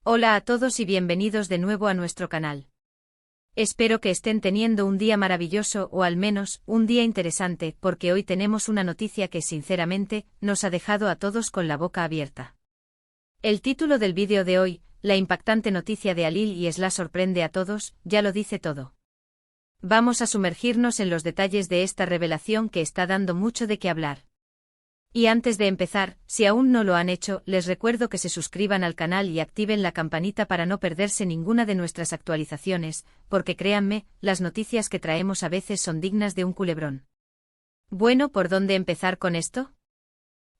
Hola a todos y bienvenidos de nuevo a nuestro canal. Espero que estén teniendo un día maravilloso o al menos un día interesante, porque hoy tenemos una noticia que sinceramente nos ha dejado a todos con la boca abierta. El título del vídeo de hoy, la impactante noticia de Halil y Esla sorprende a todos, ya lo dice todo. Vamos a sumergirnos en los detalles de esta revelación que está dando mucho de qué hablar. Y antes de empezar, si aún no lo han hecho, les recuerdo que se suscriban al canal y activen la campanita para no perderse ninguna de nuestras actualizaciones, porque créanme, las noticias que traemos a veces son dignas de un culebrón. Bueno, ¿por dónde empezar con esto?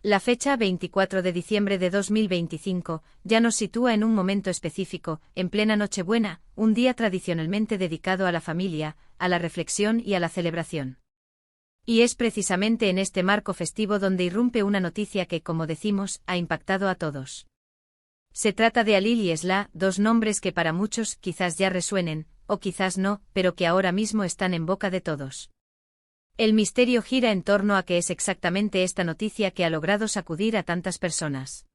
La fecha 24 de diciembre de 2025 ya nos sitúa en un momento específico, en plena Nochebuena, un día tradicionalmente dedicado a la familia, a la reflexión y a la celebración. Y es precisamente en este marco festivo donde irrumpe una noticia que, como decimos, ha impactado a todos. Se trata de Halil y Esla, dos nombres que para muchos quizás ya resuenen, o quizás no, pero que ahora mismo están en boca de todos. El misterio gira en torno a qué es exactamente esta noticia que ha logrado sacudir a tantas personas.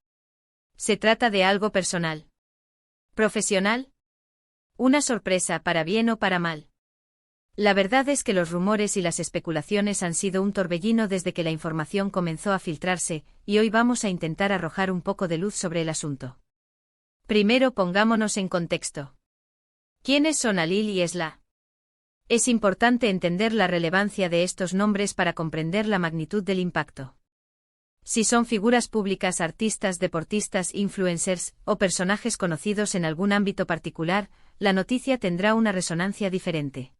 ¿Se trata de algo personal? ¿Profesional? ¿Una sorpresa para bien o para mal? La verdad es que los rumores y las especulaciones han sido un torbellino desde que la información comenzó a filtrarse, y hoy vamos a intentar arrojar un poco de luz sobre el asunto. Primero pongámonos en contexto. ¿Quiénes son Halil y Esla? Es importante entender la relevancia de estos nombres para comprender la magnitud del impacto. Si son figuras públicas, artistas, deportistas, influencers, o personajes conocidos en algún ámbito particular, la noticia tendrá una resonancia diferente.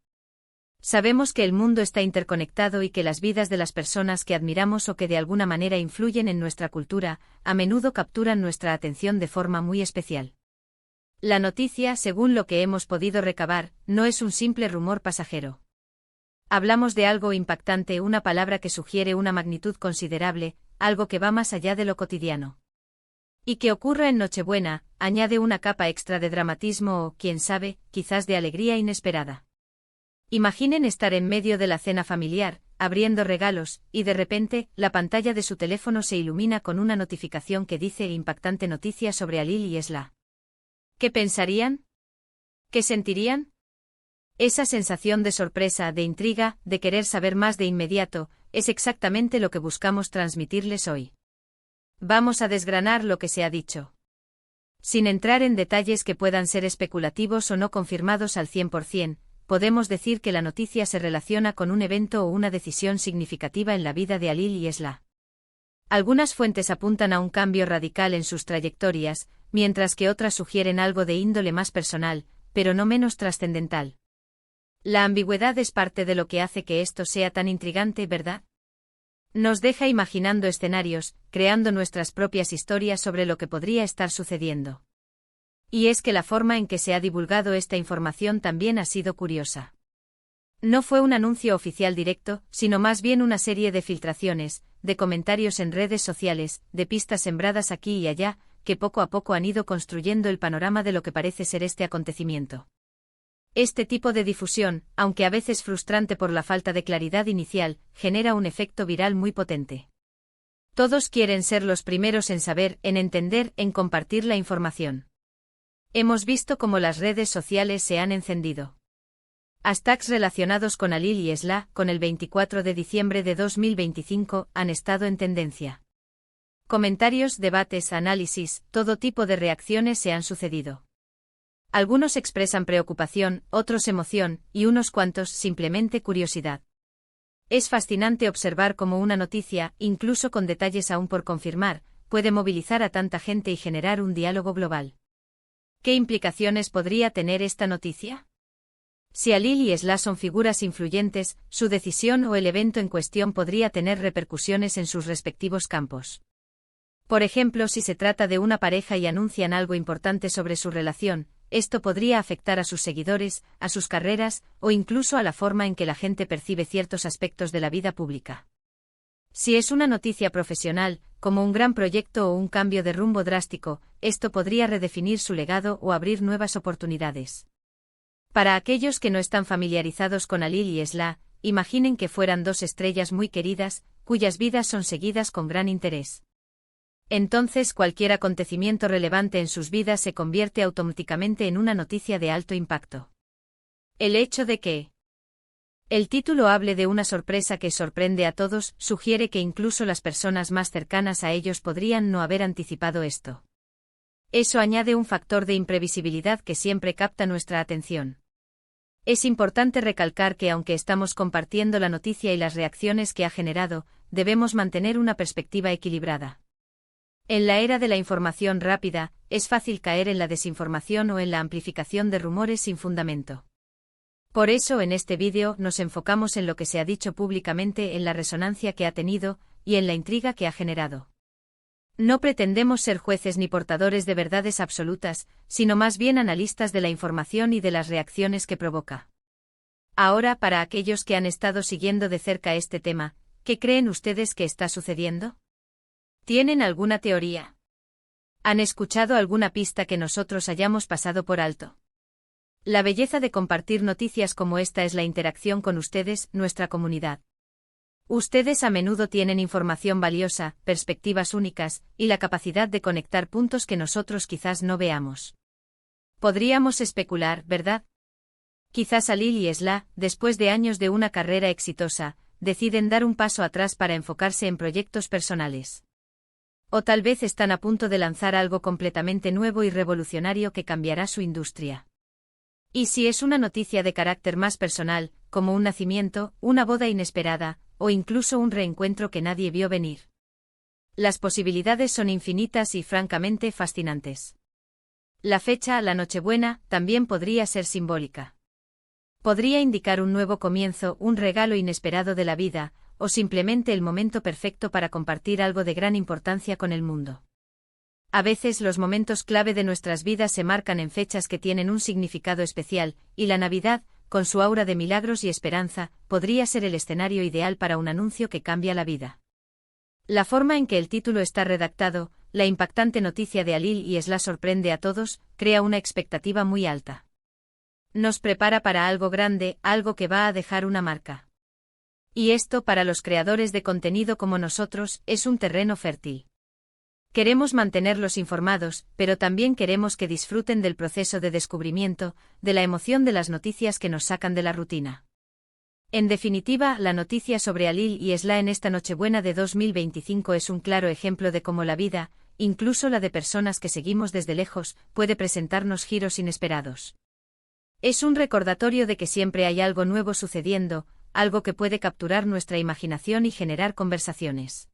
Sabemos que el mundo está interconectado y que las vidas de las personas que admiramos o que de alguna manera influyen en nuestra cultura, a menudo capturan nuestra atención de forma muy especial. La noticia, según lo que hemos podido recabar, no es un simple rumor pasajero. Hablamos de algo impactante, una palabra que sugiere una magnitud considerable, algo que va más allá de lo cotidiano. Y que ocurra en Nochebuena, añade una capa extra de dramatismo o, quién sabe, quizás de alegría inesperada. Imaginen estar en medio de la cena familiar, abriendo regalos, y de repente, la pantalla de su teléfono se ilumina con una notificación que dice impactante noticia sobre Halil y Esla. ¿Qué pensarían? ¿Qué sentirían? Esa sensación de sorpresa, de intriga, de querer saber más de inmediato, es exactamente lo que buscamos transmitirles hoy. Vamos a desgranar lo que se ha dicho. Sin entrar en detalles que puedan ser especulativos o no confirmados al 100%, podemos decir que la noticia se relaciona con un evento o una decisión significativa en la vida de Halil y Esla. Algunas fuentes apuntan a un cambio radical en sus trayectorias, mientras que otras sugieren algo de índole más personal, pero no menos trascendental. La ambigüedad es parte de lo que hace que esto sea tan intrigante, ¿verdad? Nos deja imaginando escenarios, creando nuestras propias historias sobre lo que podría estar sucediendo. Y es que la forma en que se ha divulgado esta información también ha sido curiosa. No fue un anuncio oficial directo, sino más bien una serie de filtraciones, de comentarios en redes sociales, de pistas sembradas aquí y allá, que poco a poco han ido construyendo el panorama de lo que parece ser este acontecimiento. Este tipo de difusión, aunque a veces frustrante por la falta de claridad inicial, genera un efecto viral muy potente. Todos quieren ser los primeros en saber, en entender, en compartir la información. Hemos visto cómo las redes sociales se han encendido. Hashtags relacionados con Halil y Esla, con el 24 de diciembre de 2025, han estado en tendencia. Comentarios, debates, análisis, todo tipo de reacciones se han sucedido. Algunos expresan preocupación, otros emoción, y unos cuantos simplemente curiosidad. Es fascinante observar cómo una noticia, incluso con detalles aún por confirmar, puede movilizar a tanta gente y generar un diálogo global. ¿Qué implicaciones podría tener esta noticia? Si Halil y Esla son figuras influyentes, su decisión o el evento en cuestión podría tener repercusiones en sus respectivos campos. Por ejemplo, si se trata de una pareja y anuncian algo importante sobre su relación, esto podría afectar a sus seguidores, a sus carreras, o incluso a la forma en que la gente percibe ciertos aspectos de la vida pública. Si es una noticia profesional, como un gran proyecto o un cambio de rumbo drástico, esto podría redefinir su legado o abrir nuevas oportunidades. Para aquellos que no están familiarizados con Halil y Esla, imaginen que fueran dos estrellas muy queridas, cuyas vidas son seguidas con gran interés. Entonces cualquier acontecimiento relevante en sus vidas se convierte automáticamente en una noticia de alto impacto. El hecho de que el título hable de una sorpresa que sorprende a todos sugiere que incluso las personas más cercanas a ellos podrían no haber anticipado esto. Eso añade un factor de imprevisibilidad que siempre capta nuestra atención. Es importante recalcar que aunque estamos compartiendo la noticia y las reacciones que ha generado, debemos mantener una perspectiva equilibrada. En la era de la información rápida, es fácil caer en la desinformación o en la amplificación de rumores sin fundamento. Por eso en este vídeo nos enfocamos en lo que se ha dicho públicamente, en la resonancia que ha tenido, y en la intriga que ha generado. No pretendemos ser jueces ni portadores de verdades absolutas, sino más bien analistas de la información y de las reacciones que provoca. Ahora, para aquellos que han estado siguiendo de cerca este tema, ¿qué creen ustedes que está sucediendo? ¿Tienen alguna teoría? ¿Han escuchado alguna pista que nosotros hayamos pasado por alto? La belleza de compartir noticias como esta es la interacción con ustedes, nuestra comunidad. Ustedes a menudo tienen información valiosa, perspectivas únicas, y la capacidad de conectar puntos que nosotros quizás no veamos. Podríamos especular, ¿verdad? Quizás Alil y Esla, después de años de una carrera exitosa, deciden dar un paso atrás para enfocarse en proyectos personales. O tal vez están a punto de lanzar algo completamente nuevo y revolucionario que cambiará su industria. Y si es una noticia de carácter más personal, como un nacimiento, una boda inesperada, o incluso un reencuentro que nadie vio venir. Las posibilidades son infinitas y francamente fascinantes. La fecha, la Nochebuena, también podría ser simbólica. Podría indicar un nuevo comienzo, un regalo inesperado de la vida, o simplemente el momento perfecto para compartir algo de gran importancia con el mundo. A veces los momentos clave de nuestras vidas se marcan en fechas que tienen un significado especial, y la Navidad, con su aura de milagros y esperanza, podría ser el escenario ideal para un anuncio que cambia la vida. La forma en que el título está redactado, la impactante noticia de Alil y Esla sorprende a todos, crea una expectativa muy alta. Nos prepara para algo grande, algo que va a dejar una marca. Y esto, para los creadores de contenido como nosotros, es un terreno fértil. Queremos mantenerlos informados, pero también queremos que disfruten del proceso de descubrimiento, de la emoción de las noticias que nos sacan de la rutina. En definitiva, la noticia sobre Alil y Esla en esta Nochebuena de 2025 es un claro ejemplo de cómo la vida, incluso la de personas que seguimos desde lejos, puede presentarnos giros inesperados. Es un recordatorio de que siempre hay algo nuevo sucediendo, algo que puede capturar nuestra imaginación y generar conversaciones.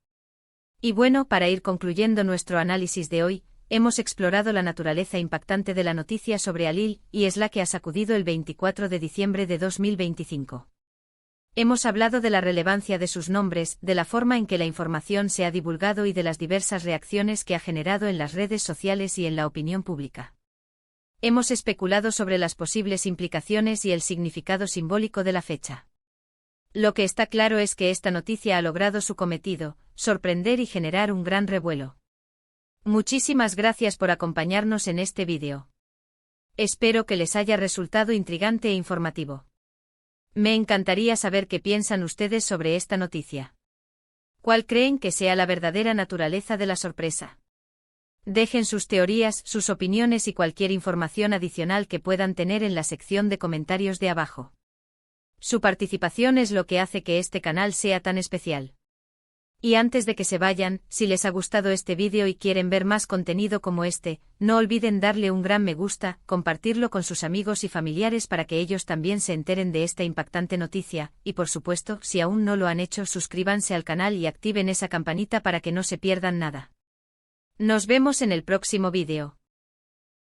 Y bueno, para ir concluyendo nuestro análisis de hoy, hemos explorado la naturaleza impactante de la noticia sobre Alil y Esla que ha sacudido el 24 de diciembre de 2025. Hemos hablado de la relevancia de sus nombres, de la forma en que la información se ha divulgado y de las diversas reacciones que ha generado en las redes sociales y en la opinión pública. Hemos especulado sobre las posibles implicaciones y el significado simbólico de la fecha. Lo que está claro es que esta noticia ha logrado su cometido, sorprender y generar un gran revuelo. Muchísimas gracias por acompañarnos en este vídeo. Espero que les haya resultado intrigante e informativo. Me encantaría saber qué piensan ustedes sobre esta noticia. ¿Cuál creen que sea la verdadera naturaleza de la sorpresa? Dejen sus teorías, sus opiniones y cualquier información adicional que puedan tener en la sección de comentarios de abajo. Su participación es lo que hace que este canal sea tan especial. Y antes de que se vayan, si les ha gustado este vídeo y quieren ver más contenido como este, no olviden darle un gran me gusta, compartirlo con sus amigos y familiares para que ellos también se enteren de esta impactante noticia, y por supuesto, si aún no lo han hecho, suscríbanse al canal y activen esa campanita para que no se pierdan nada. Nos vemos en el próximo vídeo.